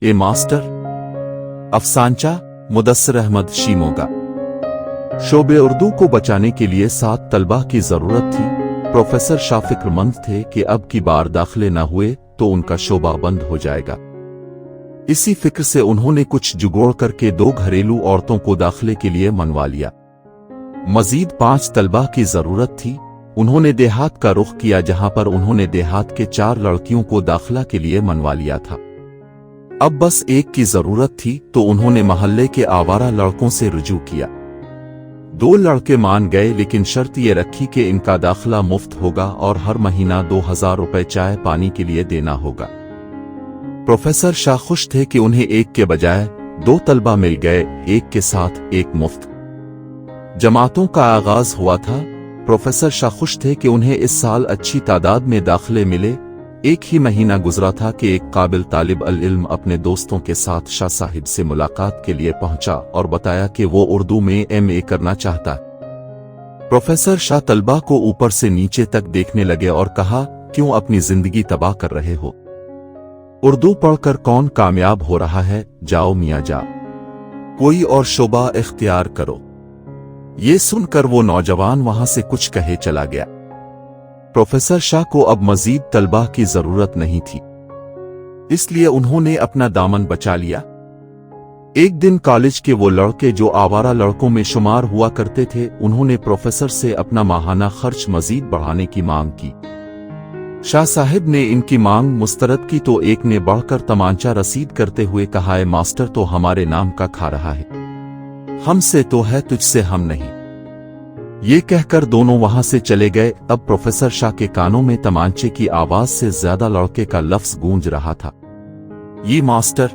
ए master अफसानचा Mudassir Ahmad Shimoga. शोबे उर्दू को बचाने के लिए 7 तलबा की जरूरत थी। प्रोफेसर शाह फिक्रमंद थे कि अब की बार दाखिले न हुए तो उनका शोबा बंद हो जाएगा। इसी फिक्र से उन्होंने कुछ जुगोड़ करके 2 घरेलू औरतों को दाखिले के लिए मनवा लिया। मजीद 5 तलबा की जरूरत थी। उन्होंने देहात का रुख किया, जहां पर उन्होंने देहात के 4 लड़कियों को दाखिला के लिए मनवा लिया था। अब बस एक की जरूरत थी तो उन्होंने मोहल्ले के आवारा लड़कों से रुजू किया। 2 लड़के मान गए, लेकिन शर्त ये रखी कि इनका दाखिला मुफ्त होगा और हर महीना 2000 रुपए चाय पानी के लिए देना होगा। प्रोफेसर शाह खुश थे कि उन्हें एक के बजाय 2 तलबा मिल गए, एक के साथ एक मुफ्त। जमातों का आगाज हुआ था। प्रोफेसर शाह खुश थे कि उन्हें इस साल अच्छी तादाद में दाखिले मिले। एक ही महीना गुजरा था कि एक काबिल तालिब अल इल्म अपने दोस्तों के साथ शाह साहिब से मुलाकात के लिए पहुंचा और बताया कि वो उर्दू में MA करना चाहता। प्रोफेसर शाह तलबा को ऊपर से नीचे तक देखने लगे और कहा, क्यों अपनी जिंदगी तबाह कर रहे हो? उर्दू पढ़कर कौन कामयाब हो रहा है? जाओ मियां जा, कोई और शोबा इख्तियार करो। ये सुनकर वो नौजवान वहां से कुछ कहे चला गया। प्रोफेसर शाह को अब मजीद तलबा की जरूरत नहीं थी, इसलिए उन्होंने अपना दामन बचा लिया। एक दिन कॉलेज के वो लड़के जो आवारा लड़कों में शुमार हुआ करते थे, उन्होंने प्रोफेसर से अपना माहाना खर्च मजीद बढ़ाने की मांग की। शाह साहिब ने इनकी मांग मुस्तरद की तो एक ने बढ़कर तमांचा रसीद करते हुए कहा, है मास्टर तो हमारे नाम का खा रहा है, हमसे तो है, तुझसे हम नहीं। ये कहकर दोनों वहां से चले गए। अब प्रोफेसर शाह के कानों में तमांचे की आवाज से ज्यादा लड़के का लफ्ज गूंज रहा था, ये मास्टर।